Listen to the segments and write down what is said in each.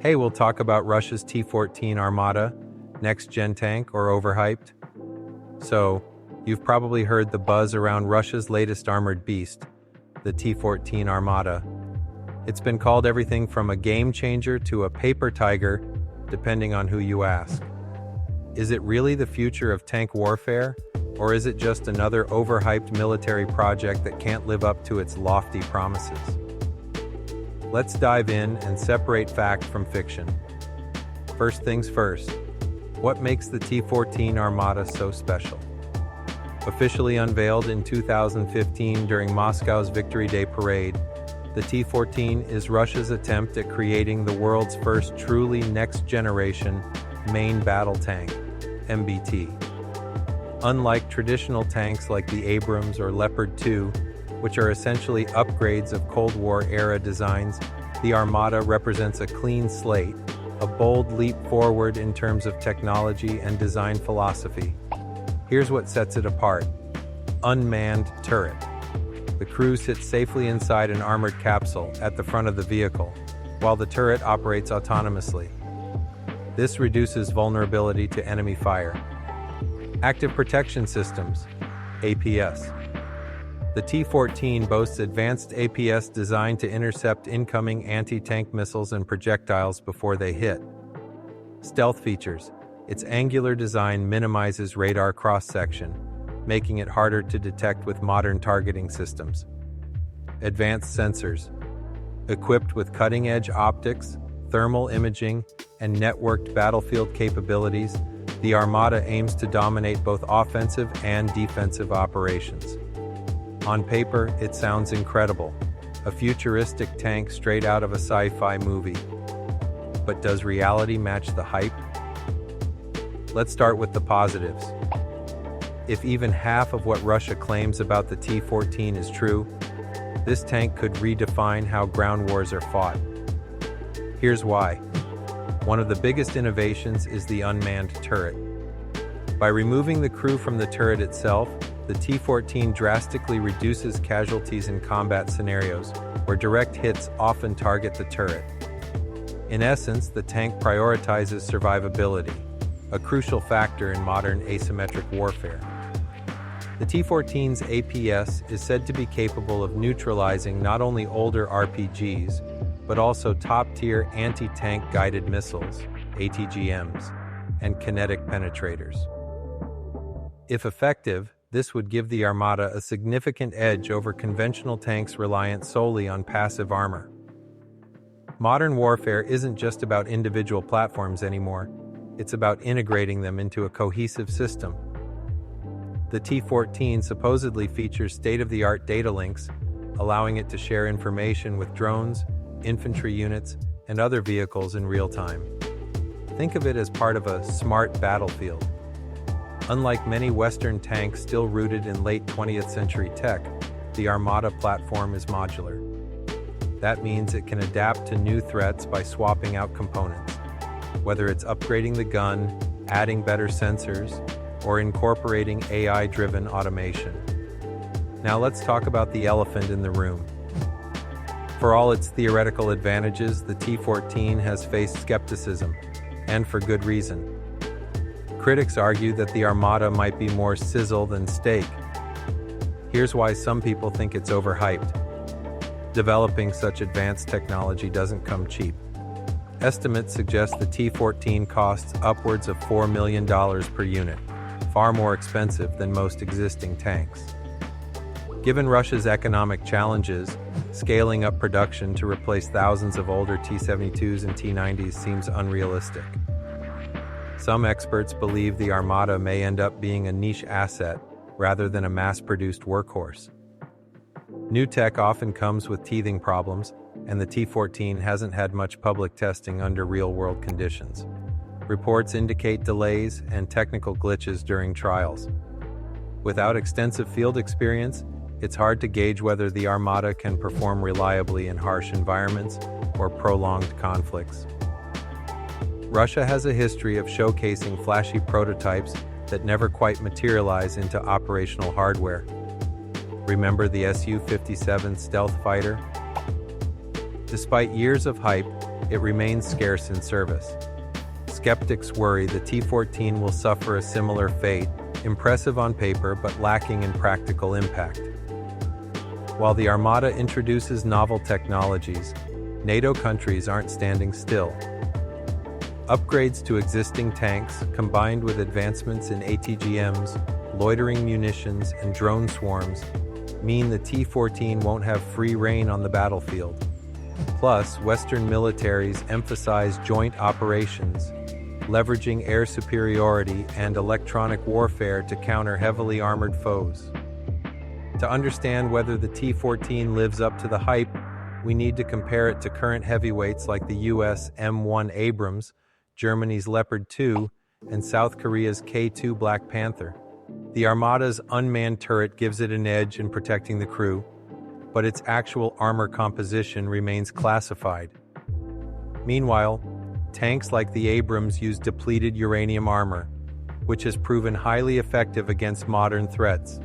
Hey, we'll talk about Russia's T-14 Armata, next-gen tank, or overhyped. So, you've probably heard the buzz around Russia's latest armored beast, the T-14 Armata. It's been called everything from a game-changer to a paper tiger, depending on who you ask. Is it really the future of tank warfare, or is it just another overhyped military project that can't live up to its lofty promises? Let's dive in and separate fact from fiction. First things first, what makes the T-14 Armata so special? Officially unveiled in 2015 during Moscow's Victory Day parade, the T-14 is Russia's attempt at creating the world's first truly next-generation main battle tank, MBT. Unlike traditional tanks like the Abrams or Leopard 2, which are essentially upgrades of Cold War-era designs, the Armata represents a clean slate, a bold leap forward in terms of technology and design philosophy. Here's what sets it apart: unmanned turret. The crew sits safely inside an armored capsule at the front of the vehicle, while the turret operates autonomously. This reduces vulnerability to enemy fire. Active Protection Systems, APS. The T-14 boasts advanced APS designed to intercept incoming anti-tank missiles and projectiles before they hit. Stealth features. Its angular design minimizes radar cross-section, making it harder to detect with modern targeting systems. Advanced sensors. Equipped with cutting-edge optics, thermal imaging, and networked battlefield capabilities, the Armata aims to dominate both offensive and defensive operations. On paper, it sounds incredible, a futuristic tank straight out of a sci-fi movie. But does reality match the hype? Let's start with the positives. If even half of what Russia claims about the T-14 is true, this tank could redefine how ground wars are fought. Here's why. One of the biggest innovations is the unmanned turret. By removing the crew from the turret itself, the T-14 drastically reduces casualties in combat scenarios, where direct hits often target the turret. In essence, the tank prioritizes survivability, a crucial factor in modern asymmetric warfare. The T-14's APS is said to be capable of neutralizing not only older RPGs, but also top-tier anti-tank guided missiles, ATGMs, and kinetic penetrators. If effective, this would give the Armata a significant edge over conventional tanks reliant solely on passive armor. Modern warfare isn't just about individual platforms anymore, it's about integrating them into a cohesive system. The T-14 supposedly features state-of-the-art data links, allowing it to share information with drones, infantry units, and other vehicles in real time. Think of it as part of a smart battlefield. Unlike many Western tanks still rooted in late 20th century tech, the Armata platform is modular. That means it can adapt to new threats by swapping out components, whether it's upgrading the gun, adding better sensors, or incorporating AI-driven automation. Now let's talk about the elephant in the room. For all its theoretical advantages, the T-14 has faced skepticism, and for good reason. Critics argue that the Armata might be more sizzle than steak. Here's why some people think it's overhyped. Developing such advanced technology doesn't come cheap. Estimates suggest the T-14 costs upwards of $4 million per unit, far more expensive than most existing tanks. Given Russia's economic challenges, scaling up production to replace thousands of older T-72s and T-90s seems unrealistic. Some experts believe the Armata may end up being a niche asset rather than a mass-produced workhorse. New tech often comes with teething problems, and the T-14 hasn't had much public testing under real-world conditions. Reports indicate delays and technical glitches during trials. Without extensive field experience, it's hard to gauge whether the Armata can perform reliably in harsh environments or prolonged conflicts. Russia has a history of showcasing flashy prototypes that never quite materialize into operational hardware. Remember the Su-57 stealth fighter? Despite years of hype, it remains scarce in service. Skeptics worry the T-14 will suffer a similar fate, impressive on paper but lacking in practical impact. While the Armata introduces novel technologies, NATO countries aren't standing still. Upgrades to existing tanks, combined with advancements in ATGMs, loitering munitions, and drone swarms, mean the T-14 won't have free rein on the battlefield. Plus, Western militaries emphasize joint operations, leveraging air superiority and electronic warfare to counter heavily armored foes. To understand whether the T-14 lives up to the hype, we need to compare it to current heavyweights like the US M1 Abrams, Germany's Leopard 2, and South Korea's K2 Black Panther. The Armata's unmanned turret gives it an edge in protecting the crew, but its actual armor composition remains classified. Meanwhile, tanks like the Abrams use depleted uranium armor, which has proven highly effective against modern threats.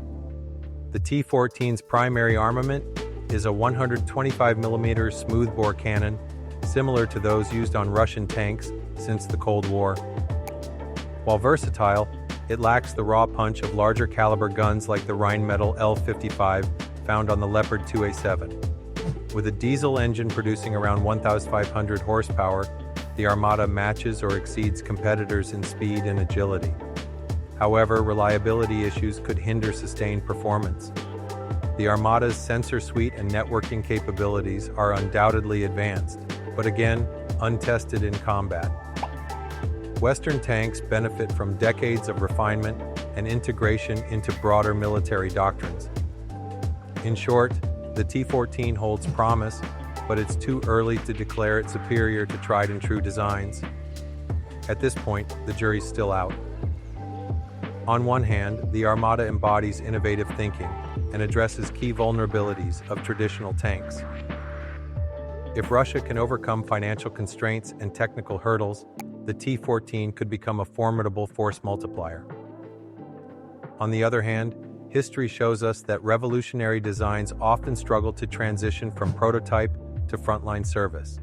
The T-14's primary armament is a 125mm smoothbore cannon, similar to those used on Russian tanks since the Cold War. While versatile, it lacks the raw punch of larger caliber guns like the Rheinmetall L55 found on the Leopard 2A7. With a diesel engine producing around 1,500 horsepower, the Armata matches or exceeds competitors in speed and agility. However, reliability issues could hinder sustained performance. The Armata's sensor suite and networking capabilities are undoubtedly advanced, but again, untested in combat. Western tanks benefit from decades of refinement and integration into broader military doctrines. In short, the T-14 holds promise, but it's too early to declare it superior to tried-and-true designs. At this point, the jury's still out. On one hand, the Armata embodies innovative thinking and addresses key vulnerabilities of traditional tanks. If Russia can overcome financial constraints and technical hurdles, the T-14 could become a formidable force multiplier. On the other hand, history shows us that revolutionary designs often struggle to transition from prototype to frontline service.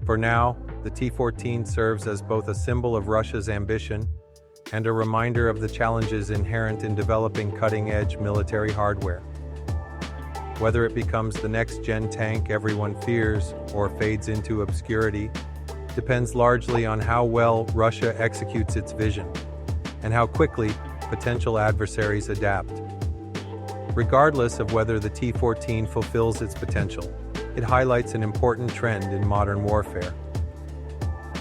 For now, the T-14 serves as both a symbol of Russia's ambition and a reminder of the challenges inherent in developing cutting-edge military hardware. Whether it becomes the next-gen tank everyone fears or fades into obscurity depends largely on how well Russia executes its vision and how quickly potential adversaries adapt. Regardless of whether the T-14 fulfills its potential, it highlights an important trend in modern warfare: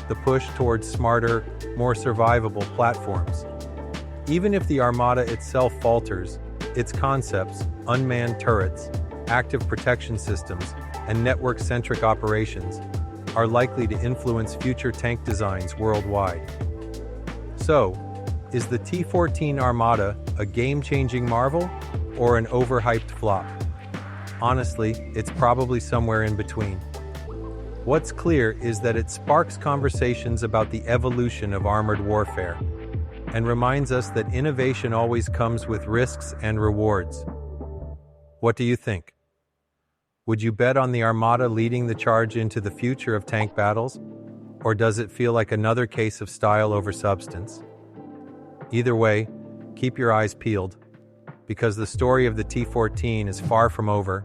the push towards smarter, more survivable platforms. Even if the Armata itself falters, its concepts, unmanned turrets, active protection systems, and network-centric operations are likely to influence future tank designs worldwide. So, is the T-14 Armata a game-changing marvel or an overhyped flop? Honestly, it's probably somewhere in between. What's clear is that it sparks conversations about the evolution of armored warfare and reminds us that innovation always comes with risks and rewards. What do you think? Would you bet on the Armata leading the charge into the future of tank battles, or does it feel like another case of style over substance? Either way, keep your eyes peeled, because the story of the T-14 is far from over,